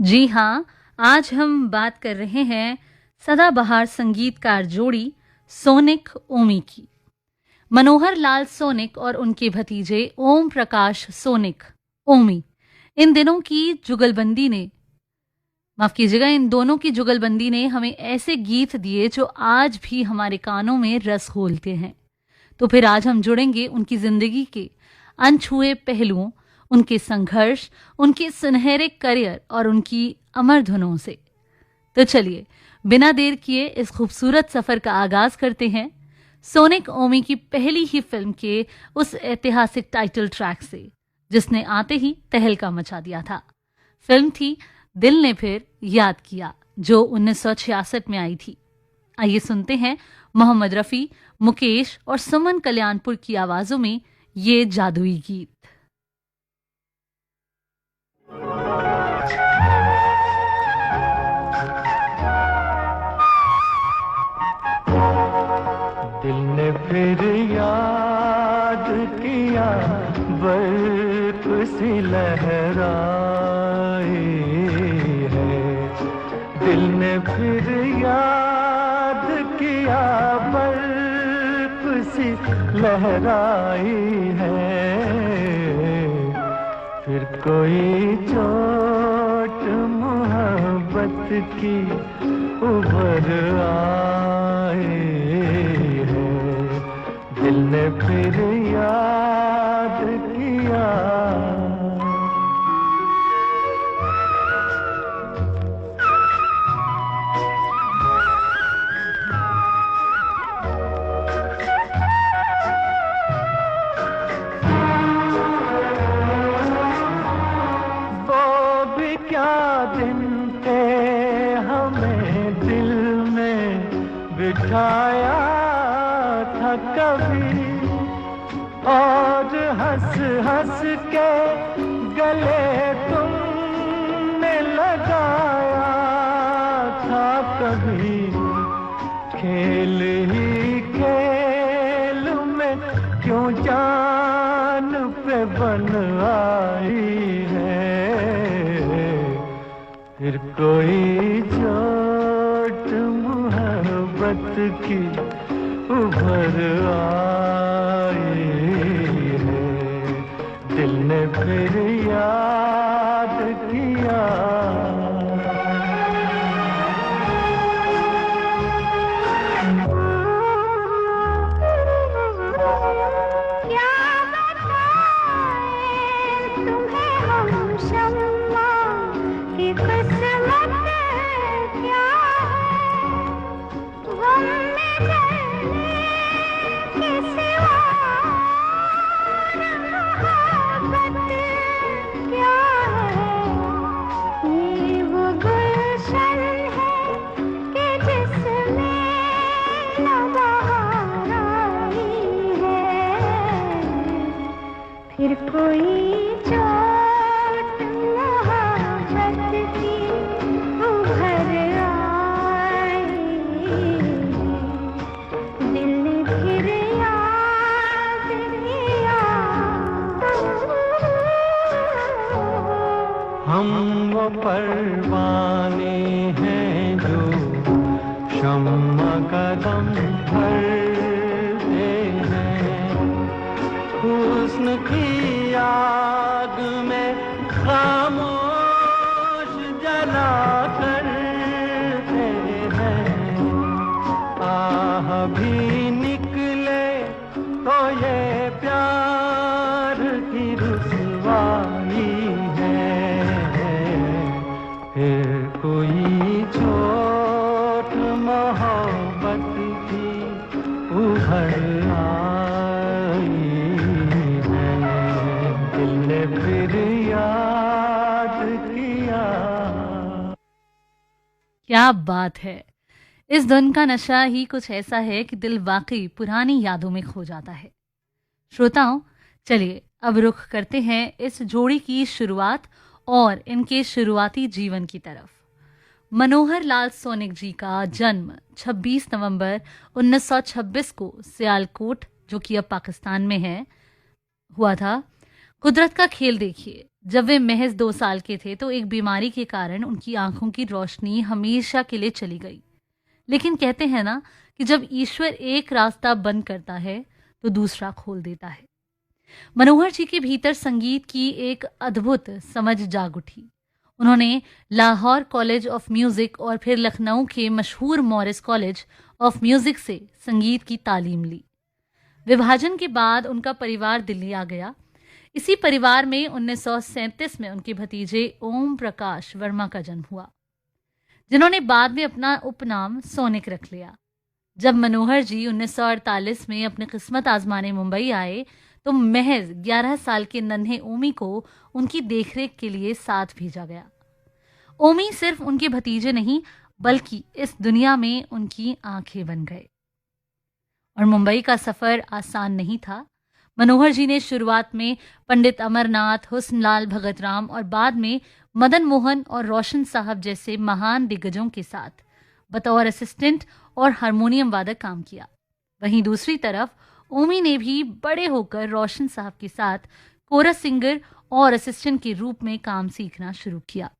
जी हाँ, आज हम बात कर रहे हैं सदाबहार संगीतकार जोड़ी सोनिक ओमी की। मनोहर लाल सोनिक और उनके भतीजे ओम प्रकाश सोनिक ओमी इन दिनों की जुगलबंदी ने माफ कीजिएगा इन दोनों की जुगलबंदी ने हमें ऐसे गीत दिए जो आज भी हमारे कानों में रस घोलते हैं। तो फिर आज हम जुड़ेंगे उनकी जिंदगी के अनछुए पहलुओं, उनके संघर्ष, उनके सुनहरे करियर और उनकी अमर धुनों से। तो चलिए बिना देर किए इस खूबसूरत सफर का आगाज करते हैं सोनिक ओमी की पहली ही फिल्म के उस ऐतिहासिक टाइटल ट्रैक से जिसने आते ही तहलका मचा दिया था। फिल्म थी दिल ने फिर याद किया, जो 1966 में आई थी। आइए सुनते हैं मोहम्मद रफी, मुकेश और सुमन कल्याणपुर की आवाजों में ये जादुई गीत। दिल ने फिर याद किया, बर्फ सी लहराई है। दिल ने फिर याद किया, बर्फ सी लहराई है। फिर कोई चोट मोहब्बत की उभर आई है। दिल ने फिर याद किया। वो भी क्या दिन थे, हमें दिल में बिठाया था कभी, और हंस हंस के गले तुमने लगाया था कभी। खेल ही खेल में क्यों जान पे बन आई है। फिर कोई चोट मोहब्बत की उभर आई है। दिल ने फिर याद किया। फिर कोई चोट मोहब्बत की उभर आई, दिल ने फिर याद किया। हम वो परवाने हैं जो शम्मा का दम भरते हैं। हुस्न की आग में खामोश जला करते हैं। आह भी निकले तो ये प्यार की रुसवाई है। फिर कोई चोट मोहब्बत की उभर आई है। दिल ने फिर याद किया। क्या बात है। इस धुन का नशा ही कुछ ऐसा है कि दिल वाकई पुरानी यादों में खो जाता है। श्रोताओं, चलिए अब रुख करते हैं इस जोड़ी की शुरुआत और इनके शुरुआती जीवन की तरफ। मनोहर लाल सोनिक जी का जन्म 26 नवंबर 1926 को सियालकोट, जो कि अब पाकिस्तान में है, हुआ था। कुदरत का खेल देखिए, जब वे महज 2 साल के थे तो एक बीमारी के कारण उनकी आंखों की रोशनी हमेशा के लिए चली गई। लेकिन कहते हैं ना कि जब ईश्वर एक रास्ता बंद करता है तो दूसरा खोल देता है। मनोहर जी के भीतर संगीत की एक अद्भुत समझ जाग उठी। उन्होंने लाहौर कॉलेज ऑफ म्यूजिक और फिर लखनऊ के मशहूर मॉरिस कॉलेज ऑफ म्यूजिक से संगीत की तालीम ली। विभाजन के बाद उनका परिवार दिल्ली आ गया। इसी परिवार में 1937 में उनके भतीजे ओम प्रकाश वर्मा का जन्म हुआ, जिन्होंने बाद में अपना उपनाम सोनिक रख लिया। जब मनोहर जी 1948 में अपनी किस्मत आजमाने मुंबई आए तो महज 11 साल के नन्हे ओमी को उनकी देखरेख के लिए साथ भेजा गया। ओमी सिर्फ उनके भतीजे नहीं बल्कि इस दुनिया में उनकी आंखें बन गए। और मुंबई का सफर आसान नहीं था। मनोहर जी ने शुरुआत में पंडित अमरनाथ, हुस्नलाल भगतराम और बाद में मदन मोहन और रोशन साहब जैसे महान दिग्गजों के साथ बतौर असिस्टेंट और हारमोनियम वादक काम किया। वहीं दूसरी तरफ ओमी ने भी बड़े होकर रोशन साहब के साथ कोरस सिंगर और असिस्टेंट के रूप में काम सीखना शुरू किया।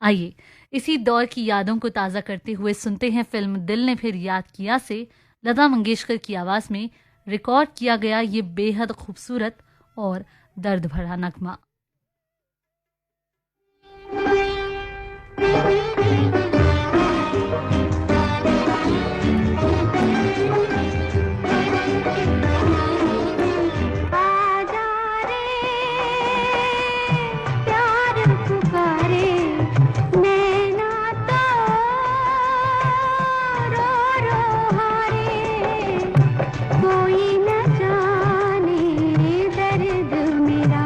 आइए इसी दौर की यादों को ताज़ा करते हुए सुनते हैं फिल्म दिल ने फिर याद किया से लता मंगेशकर की आवाज़ में रिकॉर्ड किया गया ये बेहद खूबसूरत और दर्द भरा नगमा। कोई न जाने दर्द मेरा।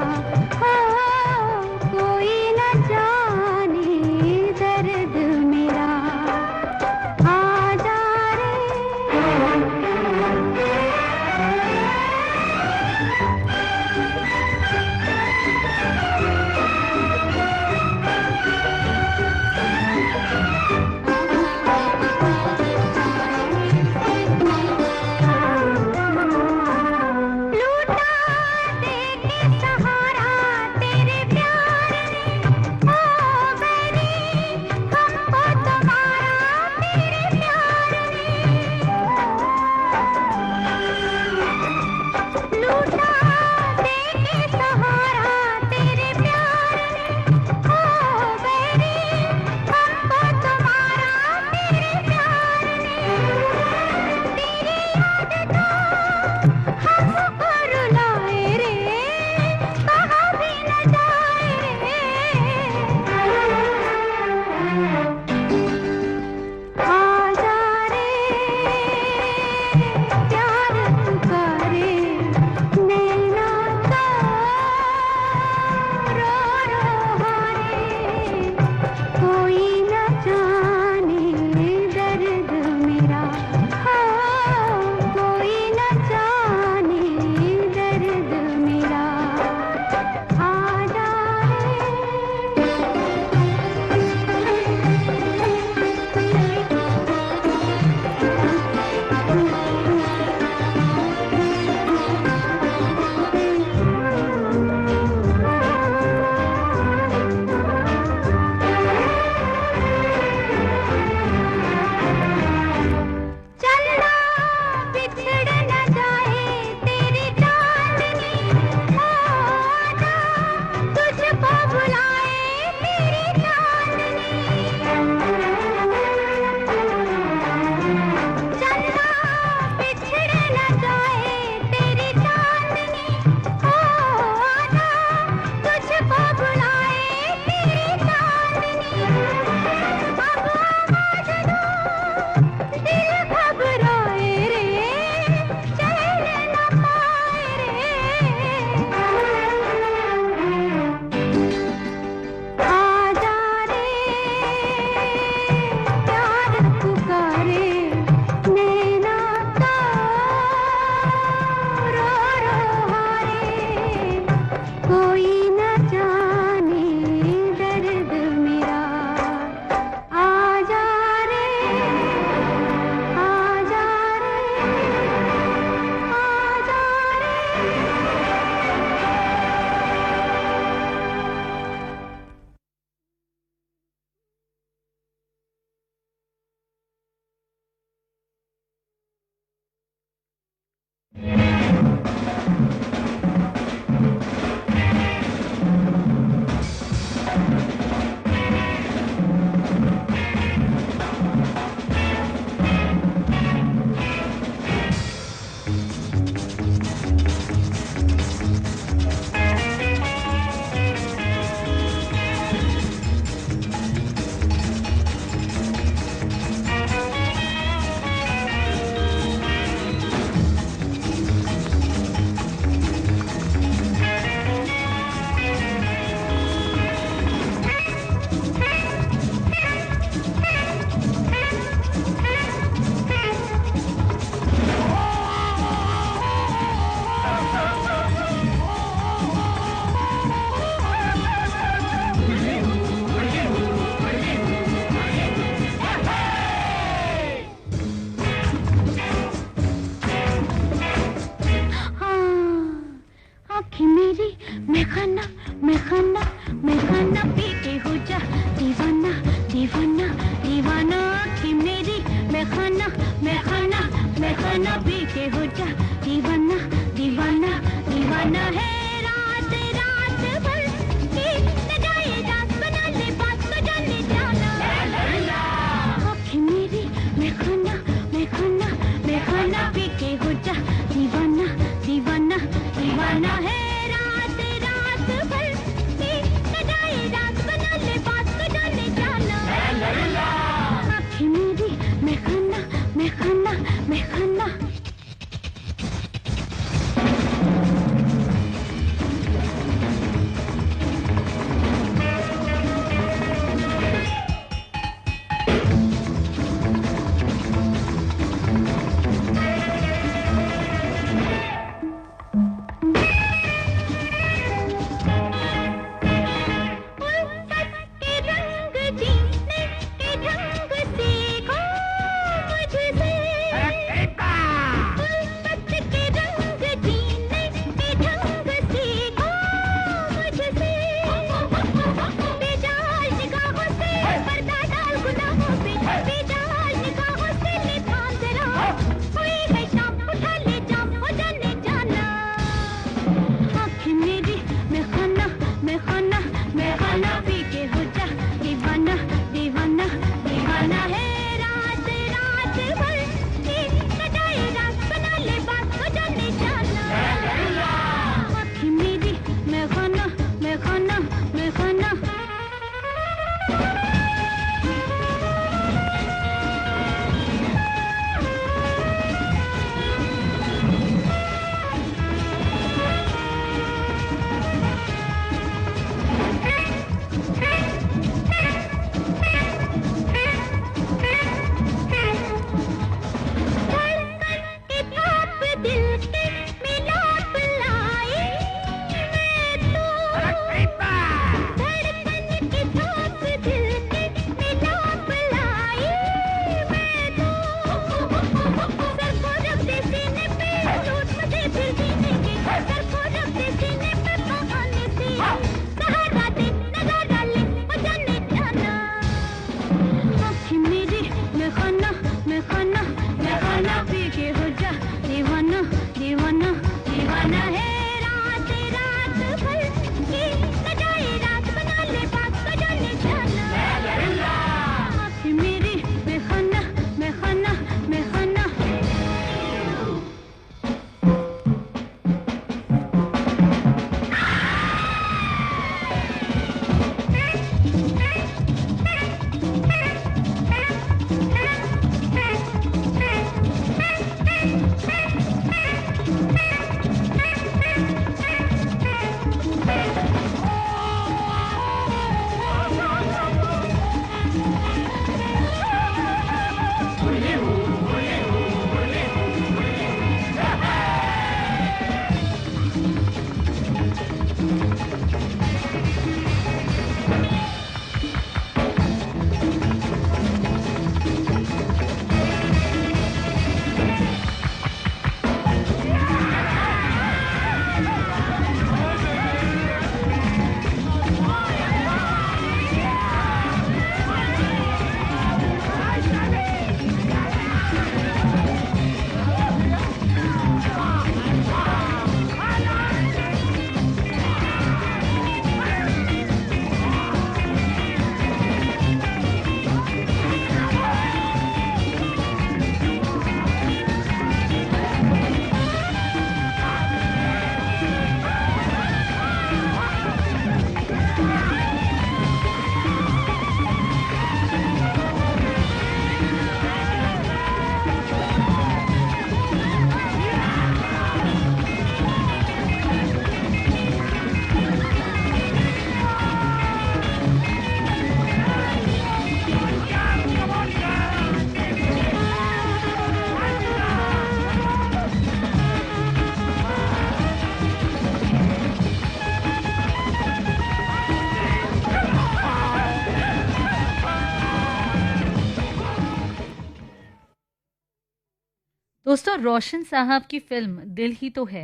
दोस्तों, रोशन साहब की फिल्म दिल ही तो है,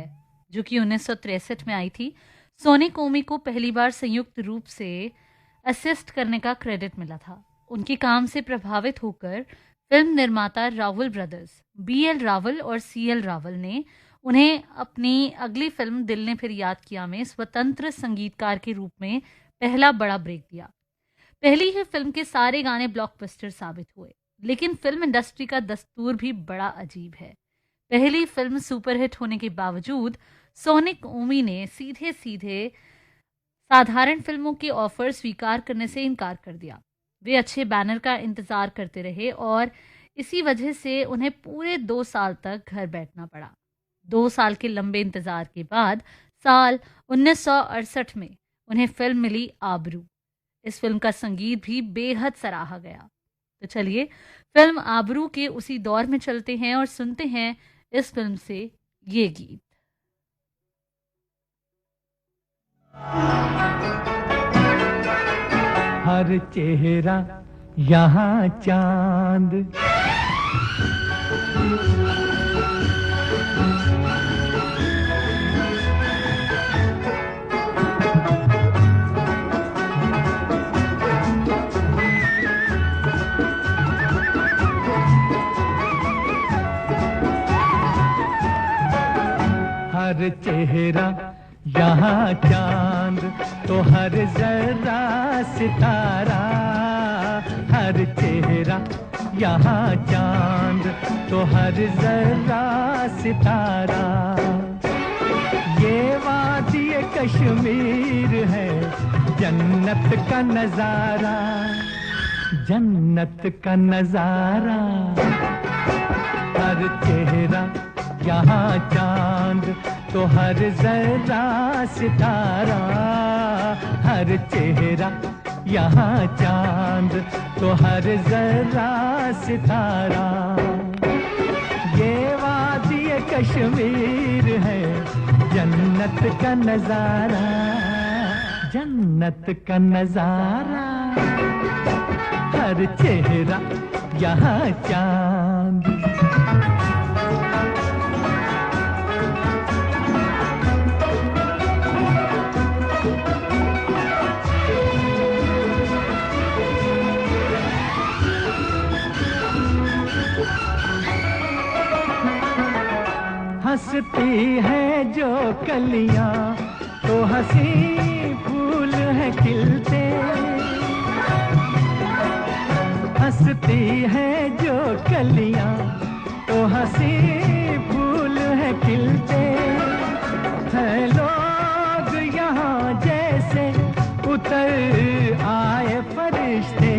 जो कि 1963 में आई थी, सोनी कोमी को पहली बार संयुक्त रूप से असिस्ट करने का क्रेडिट मिला था। उनके काम से प्रभावित होकर फिल्म निर्माता रावल ब्रदर्स, BL रावल और CL रावल ने उन्हें अपनी अगली फिल्म दिल ने फिर याद किया में स्वतंत्र संगीतकार के रूप में पहला बड़ा ब्रेक दिया। पहली ही फिल्म के सारे गाने ब्लॉकबस्टर साबित हुए, लेकिन फिल्म इंडस्ट्री का दस्तूर भी बड़ा अजीब है। पहली फिल्म सुपरहिट होने के बावजूद सोनिक ओमी ने सीधे सीधे साधारण फिल्मों के ऑफर स्वीकार करने से इनकार कर दिया। वे अच्छे बैनर का इंतजार करते रहे और इसी वजह से उन्हें पूरे 2 साल तक घर बैठना पड़ा। 2 साल के लंबे इंतजार के बाद साल 1968 में उन्हें फिल्म मिली आबरू। इस फिल्म का संगीत भी बेहद सराहा गया। तो चलिए फिल्म आबरू के उसी दौर में चलते हैं और सुनते हैं इस फिल्म से ये गीत। हर चेहरा यहाँ चांद, हर चेहरा यहाँ चांद, तो हर जरा सितारा। हर चेहरा यहाँ चांद, तो हर जरा सितारा। ये वादी कश्मीर है, जन्नत का नजारा, जन्नत का नजारा। हर चेहरा यहाँ चांद, तो हर जरा सितारा। हर चेहरा यहाँ चांद, तो हर जरा सितारा। ये वादी कश्मीर है, जन्नत का नजारा, जन्नत का नजारा। हर चेहरा यहाँ चांद। हंसती है जो कलियां, तो हंसी फूल है खिलते। हंसती है जो कलियां, तो हंसी फूल है खिलते। हैं लोग यहाँ जैसे उतर आए फरिश्ते।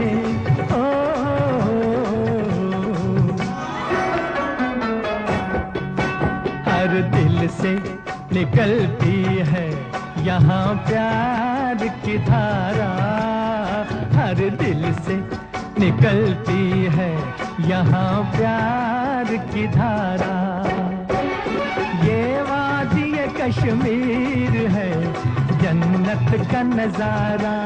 हर दिल से निकलती है यहाँ प्यार की धारा। हर दिल से निकलती है यहाँ प्यार की धारा। ये वादी कश्मीर है, जन्नत का नजारा,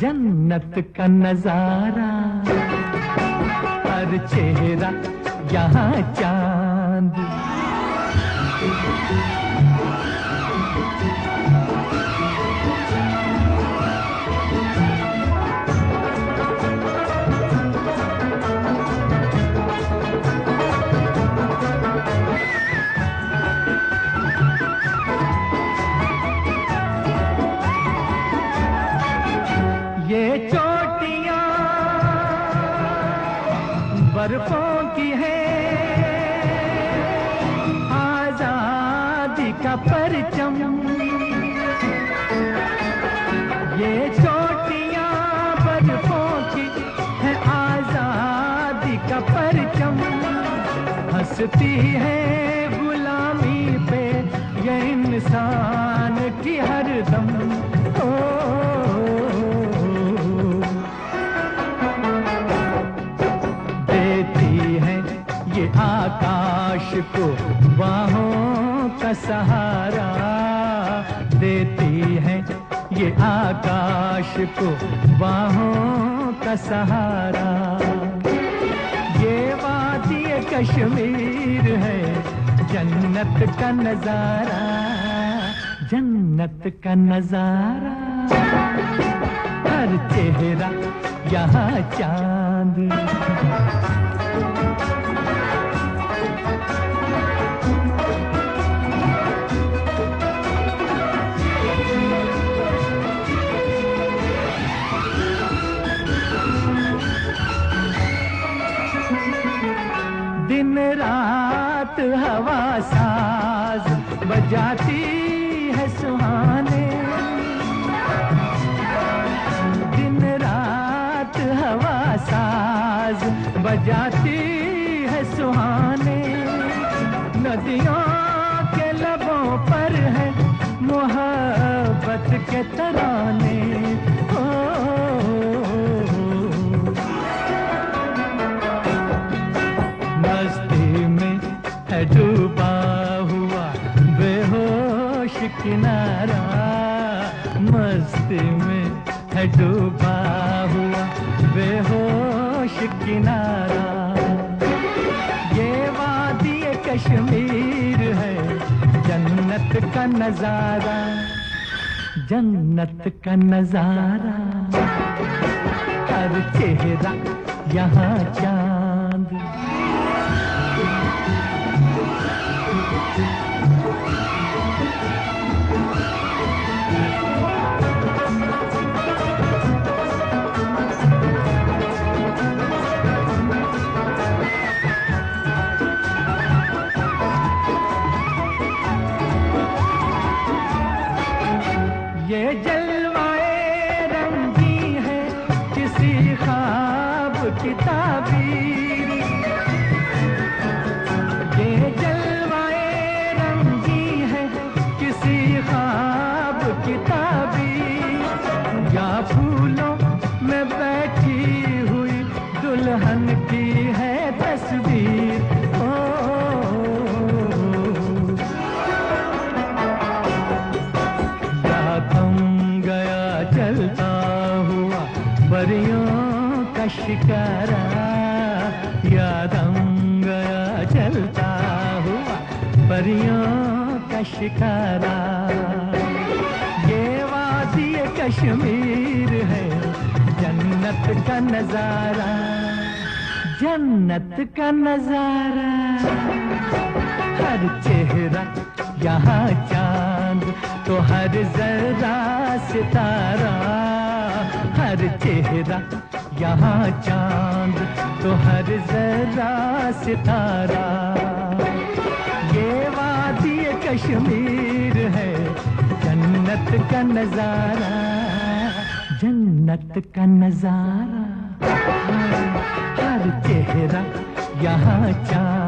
जन्नत का नजारा। हर चेहरा यहाँ चांद। ये चोटियां बर्फों की है, आजादी का परचम। ये चोटियां बर्फों की है, आजादी का परचम। हंसती है गुलामी पे ये इंसान की हरदम। आकाश को बाहों का सहारा देती है, ये आकाश को बाहों का सहारा। ये वादी कश्मीर है, जन्नत का नजारा, जन्नत का नजारा। हर चेहरा यहाँ चांद, दिन रात हवा साज बजाती है सुहाने, दिन रात हवा साज बजाती है सुहाने। नदियों के लबों पर है मोहब्बत के तराने। डूबा हुआ बेहोश किनारा, मस्ती में है डूबा हुआ बेहोश किनारा। ये वादी कश्मीर है, जन्नत का नजारा, जन्नत का नजारा। हर चेहरा यहाँ चांद, ये जलवाए रंगी है किसी ख्वाब की ताबीर। ये जलवाए रंगी है किसी ख्वाब की ताबीर, या फूलों में बैठी हुई दुल्हन की है तस्वीर। चलता हुआ परियों का शिकारा, याद गया चलता हुआ परियों का शिकारा। ये वादी कश्मीर है, जन्नत का नजारा, जन्नत का नजारा। हर चेहरा यहाँ चांद तो हर जरा सितारा, हर चेहरा यहाँ चांद तो हर जरा सितारा। ये वादी कश्मीर है, जन्नत का नजारा, जन्नत का नजारा। हर चेहरा यहाँ चांद।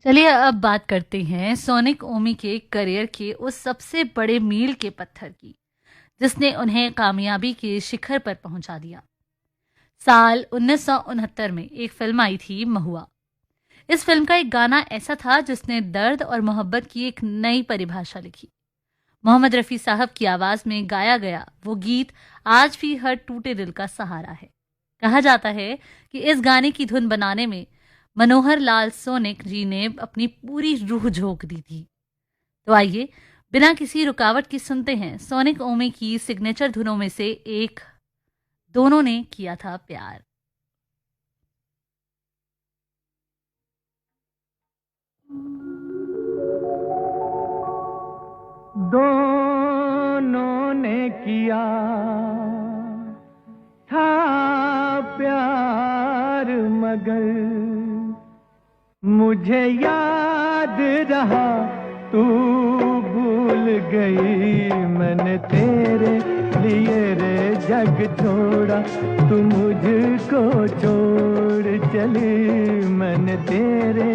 चलिए अब बात करते हैं सोनिक ओमी के करियर के उस सबसे बड़े मील के पत्थर की, जिसने उन्हें कामयाबी के शिखर पर पहुंचा दिया। साल 1969 में एक फिल्म आई थी महुआ। इस फिल्म का एक गाना ऐसा था जिसने दर्द और मोहब्बत की एक नई परिभाषा लिखी। मोहम्मद रफ़ी साहब की आवाज में गाया गया वो गीत आज भी हर टूटे दिल का सहारा है। कहा जाता है कि इस गाने की धुन बनाने में मनोहर लाल सोनिक जी ने अपनी पूरी रूह झोंक दी थी। तो आइए बिना किसी रुकावट की सुनते हैं सोनिक ओमी की सिग्नेचर धुनों में से एक, दोनों ने किया था प्यार। दोनों ने किया था प्यार, मगर मुझे याद रहा तू भूल गई। मैंने तेरे लिए रे जग छोड़ा, तू मुझको छोड़ चली। मैंने तेरे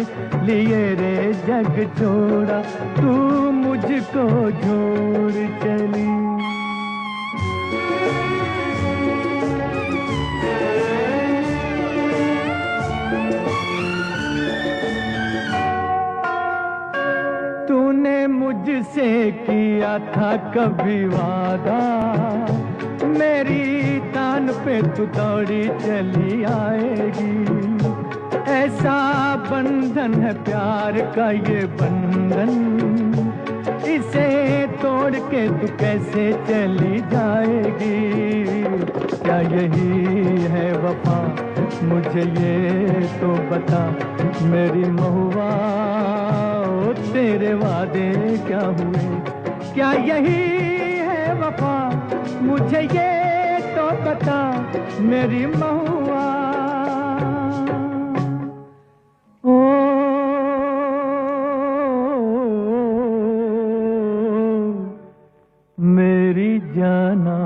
लिए रे जग छोड़ा, तू मुझको छोड़ चली। तूने मुझसे किया था कभी वादा, मेरी तान पे तू दौड़ी चली आएगी। ऐसा बंधन है प्यार का ये बंधन, इसे तोड़ के तू कैसे चली जाएगी। क्या यही है वफा, मुझे ये तो बता मेरी महुआ, ओ तेरे वादे क्या हुए। क्या यही है वफा, मुझे ये तो बता मेरी महुआ। ओ मेरी जाना,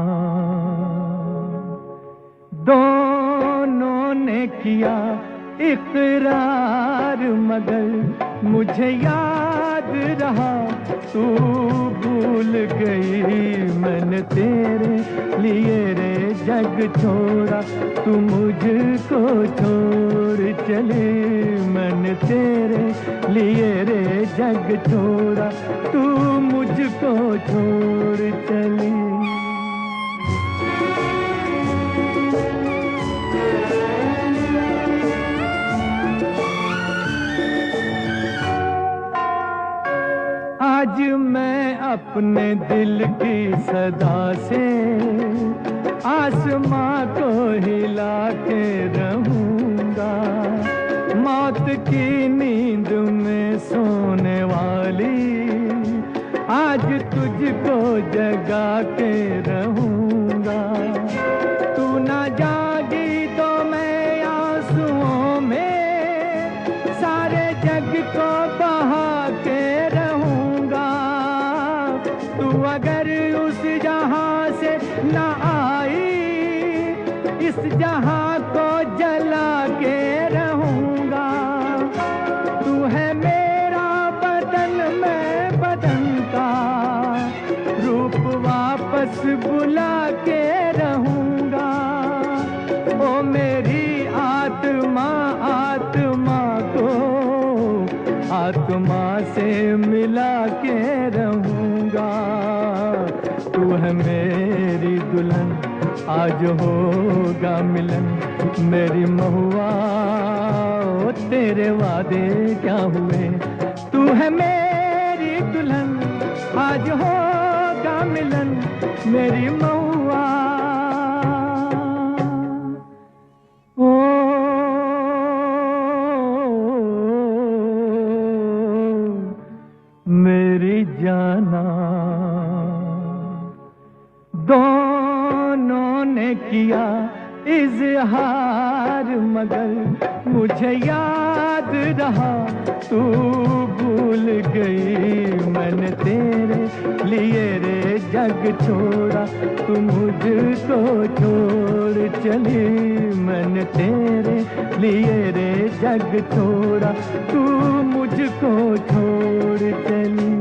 दोनों ने किया इकरार, मगर मुझे याद रहा तू भूल गई। मैंने तेरे लिए रे जग छोड़ा, तू मुझको छोड़ चली। मैंने तेरे लिए रे जग छोड़ा, तू मुझको छोड़ चली। आज मैं अपने दिल की सदा से आसमां को हिला के रहूंगा। मौत की नींद में सोने वाली आज तुझको जगा के रहूंगा। तू ना जागी तो मैं आंसुओं में सारे जग को बहा के रहूंगा। तू अगर उस जहां से ना आई, इस जहां को जला के रहूंगा। तू है मेरा बदन, मैं बदन का रूप वापस बुला के रहूंगा। ओ मेरी आत्मा, आत्मा को आत्मा से मिला के रहूंगा। तू है मेरी दुल्हन, आज होगा मिलन मेरी महुआ। ओ तेरे वादे क्या हुए। तू है मेरी दुल्हन, आज होगा मिलन मेरी महुआ। ओ मेरी जाना, दोनों ने किया इजहार, मगर मुझे याद रहा तू भूल गई। मैंने तेरे लिए रे जग छोड़ा, तू मुझको छोड़ चली। मैंने तेरे लिए रे जग छोड़ा, तू मुझको छोड़ चली।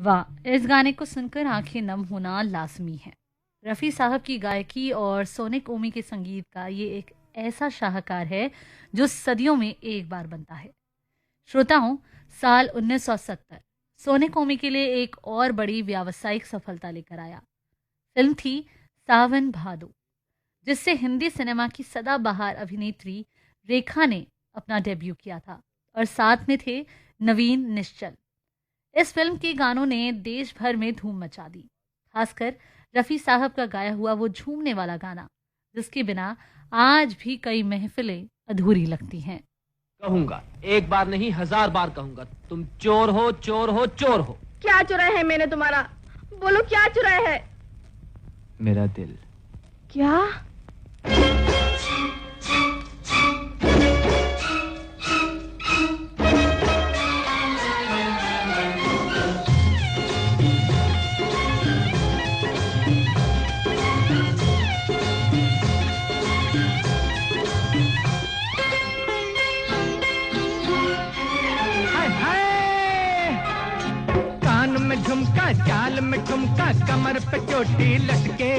वाह! इस गाने को सुनकर आंखें नम होना लाज़मी है। रफ़ी साहब की गायकी और सोनिक ओमी के संगीत का ये एक ऐसा शाहकार है जो सदियों में एक बार बनता है। श्रोताओं, साल 1970 सोनिक ओमी के लिए एक और बड़ी व्यावसायिक सफलता लेकर आया। फिल्म थी सावन भादो, जिससे हिंदी सिनेमा की सदाबहार अभिनेत्री रेखा ने अपना डेब्यू किया था और साथ में थे नवीन निश्चल। इस फिल्म के गानों ने देश भर में धूम मचा दी, खासकर रफ़ी साहब का गाया हुआ वो झूमने वाला गाना, जिसके बिना आज भी कई महफिलें अधूरी लगती हैं। कहूंगा, एक बार नहीं 1000 बार कहूंगा, तुम चोर हो, चोर हो, चोर हो। क्या चुराया है मैंने तुम्हारा? बोलो क्या चुराया है? मेरा दिल। क्या? झुमका चाल में ठुमका कमर पे चोटी लटके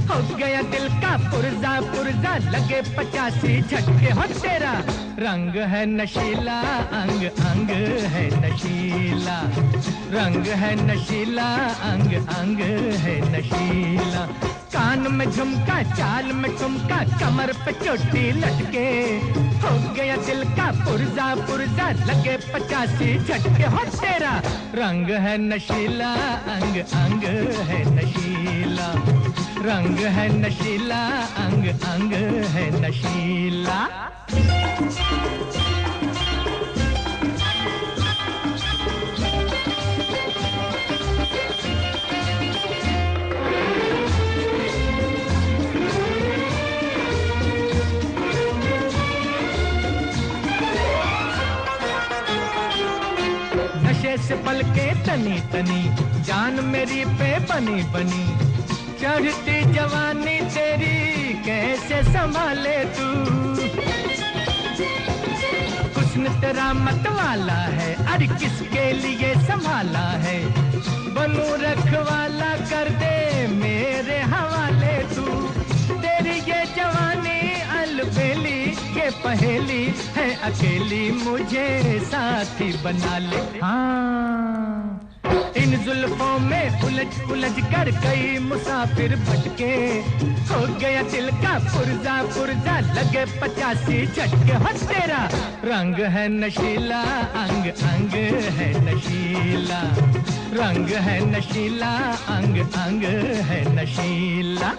हो गया दिल का पुर्जा पुर्जा लगे 85 झटके हो तेरा रंग है नशीला अंग अंग है नशीला रंग है नशीला अंग अंग है नशीला कान में झुमका चाल में ठुमका कमर पे चोटी लटके हो गया दिल का पुर्जा पुर्जा लगे 85 झटके हो तेरा रंग है नशीला अंग अंग है नशीला रंग है नशीला अंग अंग है नशीला नशे से पलके तनी तनी जान मेरी पे बनी बनी चढ़ती जवानी तेरी कैसे संभाले तू हुस्न तेरा मत वाला है अरे किसके लिए संभाला है बनू रखवाला कर दे मेरे हवाले तू तेरी ये जवानी अलबेली ये पहेली है अकेली मुझे साथी बना ले हाँ इन जुल्फों में उलझ उलझ कर कई मुसाफिर भटके हो गया दिल का पुर्जा पुर्जा लगे 85 झटके हो तेरा रंग है नशीला अंग अंग है नशीला रंग है नशीला अंग अंग है नशीला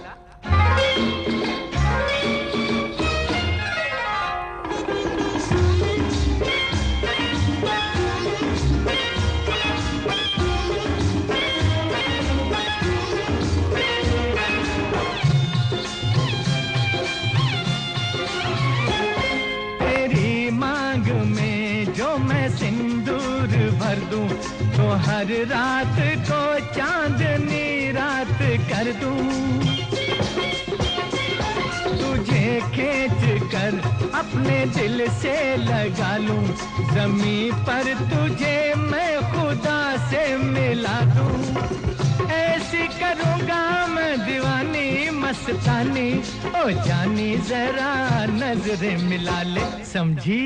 सिंदूर भर दूं तो हर रात को चांदनी रात कर दूं तुझे खींच कर अपने दिल से लगा लूं ज़मीं पर तुझे मैं खुदा से मिला दूं ऐसी करूंगा मैं दीवानी मस्तानी ओ जानी जरा नजरें मिला ले समझी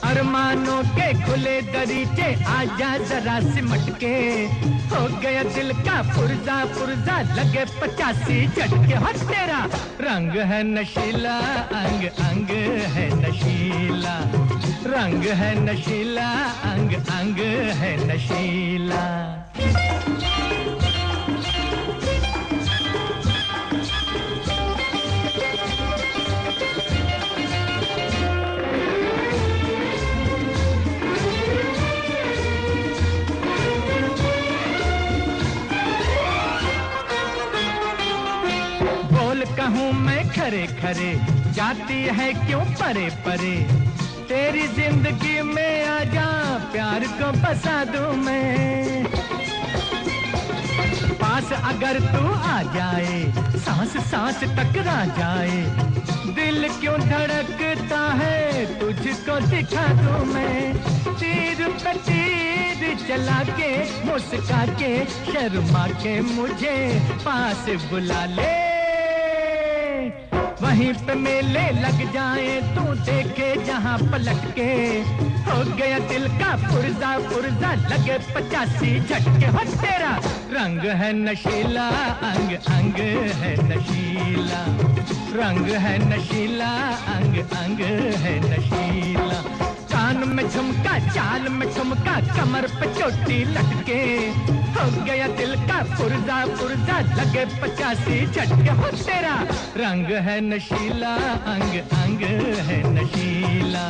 अरमानों के खुले दरीचे आजा जरा सिमट के हो गया दिल का पुर्जा पुर्जा लगे 85 झटके हो तेरा रंग है नशीला अंग अंग है नशीला रंग है नशीला अंग अंग है नशीला कहूँ मैं खरे खरे जाती है क्यों परे परे तेरी जिंदगी में आजा प्यार को बसा दूं मैं पास पास अगर तू आ जाए, सांस सांस टकरा जाए, दिल क्यों धड़कता है तुझको दिखा दूं मैं, तीर पे तीर चला के, मुस्का के, शर्मा के मुझे पास बुला ले, वहीं पे मेले लग जाए, तू देखे जहां पलट के, हो गया दिल का पुर्जा पुर्जा, लगे 85 झटके, हो तेरा रंग है नशीला, अंग अंग है नशीला, रंग है नशीला, अंग अंग है नशीला, कान में झुमका, चाल में ठुमका, कमर पे चोटी लटके, हो गया दिल का पुर्जा पुर्जा, लगे 85 झटके, हो तेरा रंग है नशीला, अंग अंग है नशीला,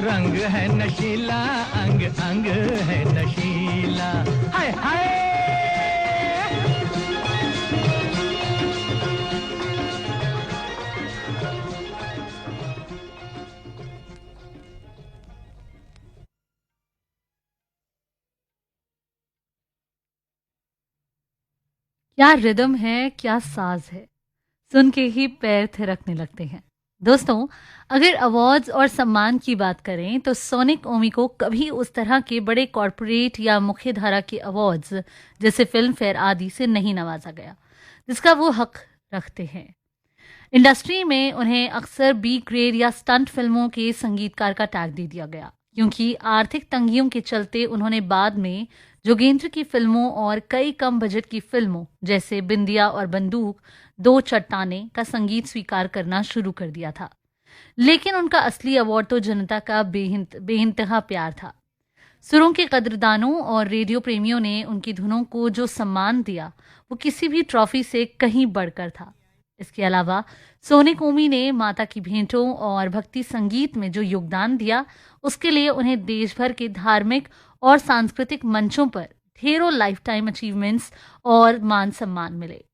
रंग है नशीला, अंग अंग है नशीला, हाय हाय। क्या रिदम है, क्या साज है, सुन के ही पैर थिरकने लगते हैं। दोस्तों, अगर अवार्ड्स और सम्मान की बात करें तो सोनिक ओमी को कभी उस तरह के बड़े कॉरपोरेट या मुख्य धारा के अवार्ड्स जैसे फिल्म फेयर आदि से नहीं नवाजा गया, जिसका वो हक रखते हैं। इंडस्ट्री में उन्हें अक्सर बी ग्रेड या स्टंट फिल्मों के संगीतकार का टैग दे दिया गया, क्योंकि आर्थिक तंगियों के चलते उन्होंने बाद में जोगेंद्र की फिल्मों और कई कम बजट की फिल्मों जैसे बिंदिया और बंदूक, दो चट्टाने का संगीत स्वीकार करना शुरू कर दिया था। लेकिन उनका असली अवार्ड तो जनता का बेइंतहा प्यार था। सुरों के कदरदानों और रेडियो प्रेमियों ने उनकी धुनों को जो सम्मान दिया वो किसी भी ट्रॉफी से कहीं बढ़कर था। इसके अलावा सोनिक ओमी ने माता की भेंटों और भक्ति संगीत में जो योगदान दिया, उसके लिए उन्हें देश भर के धार्मिक और सांस्कृतिक मंचों पर ढेरों लाइफ टाइम अचीवमेंट्स और मान सम्मान मिले।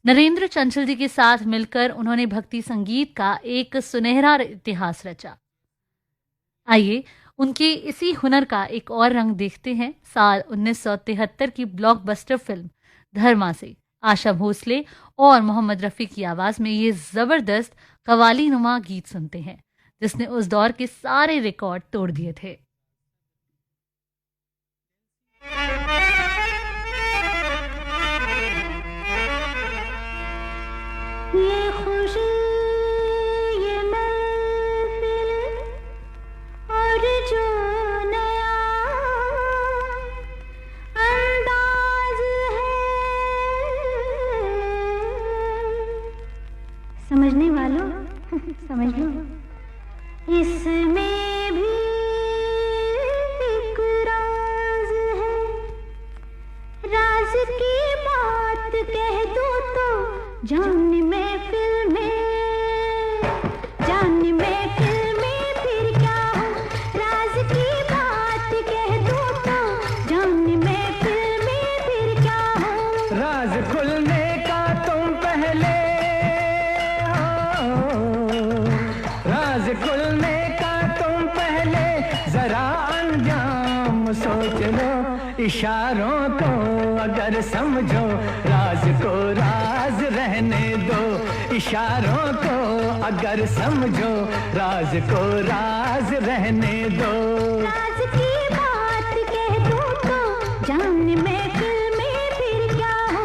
नरेंद्र चंचल जी के साथ मिलकर उन्होंने भक्ति संगीत का एक सुनहरा इतिहास रचा। आइए उनके इसी हुनर का एक और रंग देखते हैं साल 1973 की ब्लॉकबस्टर फिल्म धर्मा से आशा भोसले और मोहम्मद रफ़ी की आवाज में ये जबरदस्त कवाली नुमा गीत सुनते हैं, जिसने उस दौर के सारे रिकॉर्ड तोड़ दिए थे। ये खुशी, ये महफिल और जो नया अंदाज है, समझने वालों समझ लो, इसमें भी एक राज है, राज की बात कह दो तो जान महफिल में, जान महफिल में फिर क्या हो, राज की बात कह दो तो जान महफिल में फिर क्या हो, राज खुलने का तुम पहले हो, राज खुलने का तुम पहले जरा अंजाम सोच लो, इशारों को अगर समझो, राज को राज रहने दो, इशारों को अगर समझो, राज को राज रहने दो, राज की बात कह दो तो जान महफिल में फिर क्या हो।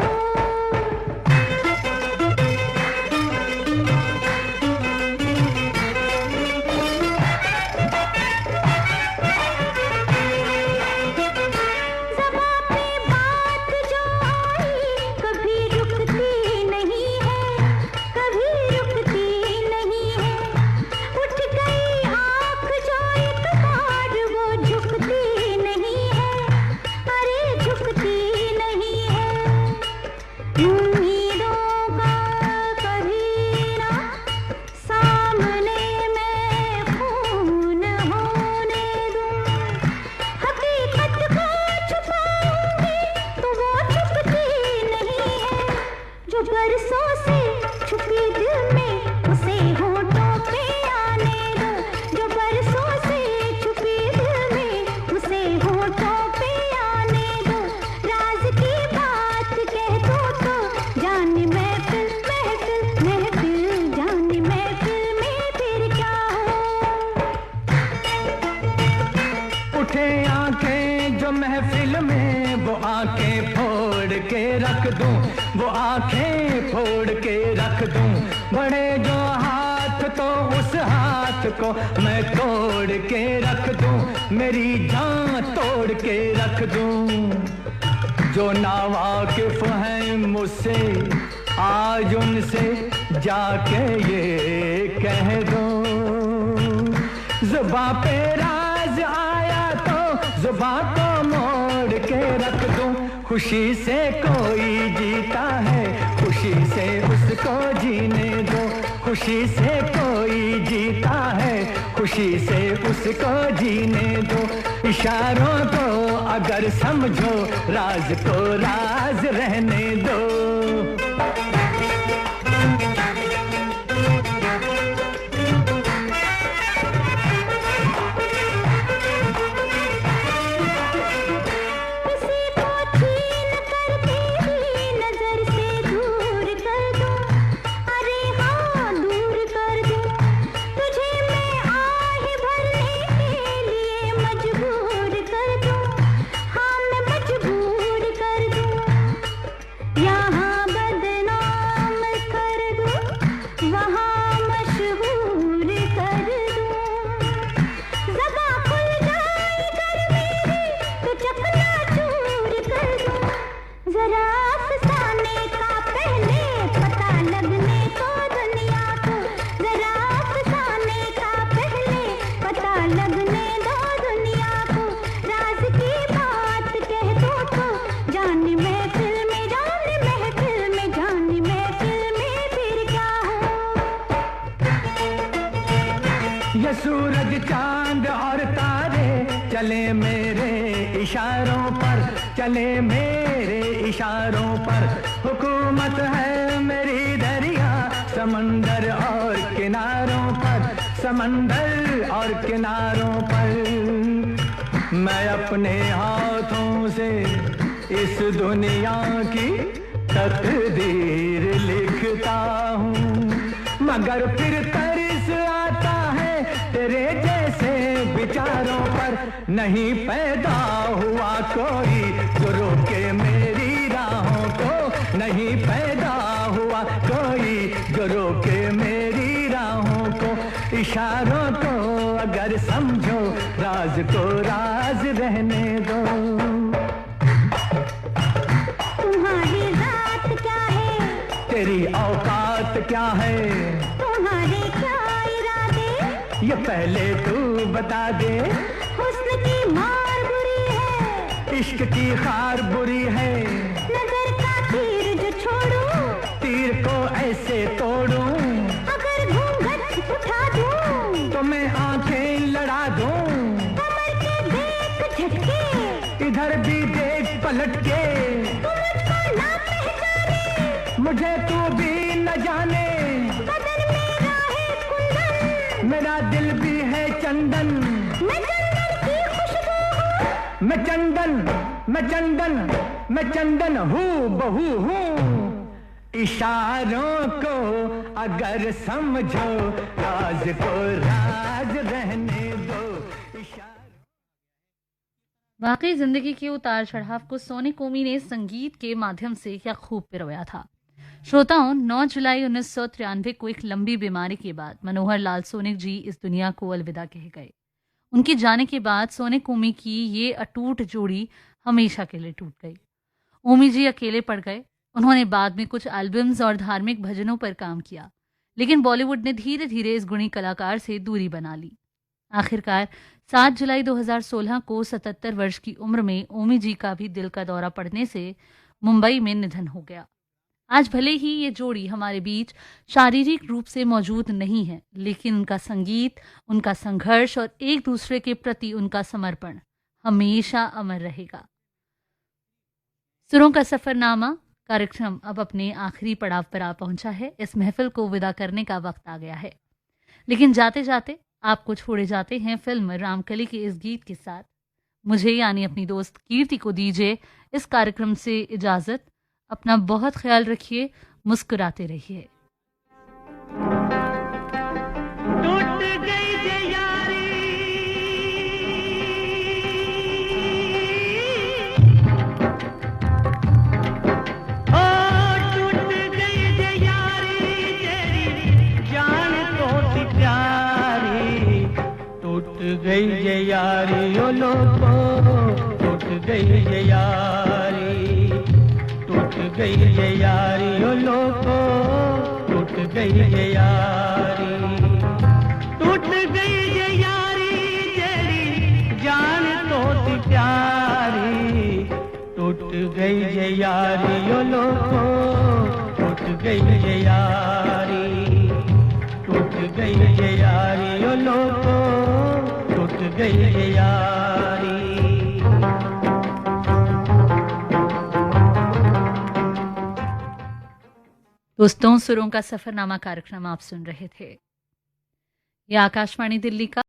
ज़बां पे बात जो आई कभी रुकती नहीं है, कभी रुकती नहीं है, उठ गई आँख जो एक बार उठे आंखें जो महफिल में, वो आंखें फोड़ के रख दूं, वो आंखें फोड़ के रख दूं। बढ़े जो हाथ तो उस हाथ को मैं तोड़ के रख दूं, मेरी जान तोड़ के रख दूं। जो नावाकिफ हैं मुझसे आज उनसे जाके ये कह दो, जुबां पे राज आया तो जुबां को मोड़ के रख दूं। खुशी से कोई जीता है, खुशी से उसको जीने दो। खुशी से कोई जीता है, खुशी से उसको जीने दो। इशारों को अगर समझो, राज को राज रहने दो। सूरज चांद और तारे चले मेरे इशारों पर, चले मेरे इशारों पर। हुकूमत है मेरी दरिया समंदर और किनारों पर, समंदर और किनारों पर। मैं अपने हाथों से इस दुनिया की तकदीर लिखता हूँ, मगर फिर तरस आता है तेरे जैसे विचारों पर। नहीं पैदा हुआ कोई जो रोके मेरी राहों को, नहीं पैदा हुआ कोई जो रोके मेरी राहों को। इशारों को अगर समझो, राज को राज रहने दो। तुम्हारी जात क्या है, तेरी औकात क्या है, तुम्हारे क्या इरादे, ये पहले तू बता दे। हुस्न की मार बुरी है, इश्क की खार बुरी है, नजर का तीर जो छोड़ूं, तीर को ऐसे तोड़ूं। अगर घूंघट उठा दूं, तो मैं आंखें लड़ा दूं। कमर के देख झटके, इधर भी देख पलट के। तू मुझको ना पहचाने, मुझे तू भी न जाने। बदन मेरा है कुंदन, मेरा दिल भी है चंदन। मैं चंदन की खुशबू हूँ, मैं चंदन, मैं चंदन, मैं चंदन हूँ बहू हूँ। इशारों को अगर समझो, राज को राज रहने दो। वाकई जिंदगी के उतार चढ़ाव को सोने कोमी ने संगीत के माध्यम से क्या खूब पिरोया था। श्रोताओं, 9 जुलाई 1993 को एक लंबी बीमारी के बाद मनोहर लाल सोनिक जी इस दुनिया को अलविदा कह गए। उनके जाने के बाद सोने कोमी की ये अटूट जोड़ी हमेशा के लिए टूट गई। ओमी जी अकेले पड़ गए। उन्होंने बाद में कुछ एल्बम्स और धार्मिक भजनों पर काम किया, लेकिन बॉलीवुड ने धीरे धीरे इस गुणी कलाकार से दूरी बना ली। आखिरकार 7 जुलाई 2016 को 77 वर्ष की उम्र में ओमी जी का भी दिल का दौरा पड़ने से मुंबई में निधन हो गया। आज भले ही ये जोड़ी हमारे बीच शारीरिक रूप से मौजूद नहीं है, लेकिन उनका संगीत, उनका संघर्ष और एक दूसरे के प्रति उनका समर्पण हमेशा अमर रहेगा। सुरों का सफरनामा कार्यक्रम अब अपने आखिरी पड़ाव पर आ पहुंचा है। इस महफिल को विदा करने का वक्त आ गया है, लेकिन जाते जाते आपको छोड़े जाते हैं फिल्म रामकली के इस गीत के साथ। मुझे यानी अपनी दोस्त कीर्ति को दीजिए इस कार्यक्रम से इजाजत। अपना बहुत ख्याल रखिए, मुस्कुराते रहिए। टूट गई जे यारी, ये यारी ओ लोगो, टूट गई ये यारी, टूट गई ये यारी ओ लोगो, टूट गई ये यारी, टूट गई ये यारी जेरी जान तो थी प्यारी, टूट गई ये यारी ओ लोगो, टूट गई ये यारी, टूट गई ये यारी ओ लोगो, टूट गई ये यारी। दोस्तों, सुरों का सफरनामा कार्यक्रम आप सुन रहे थे। यह आकाशवाणी दिल्ली का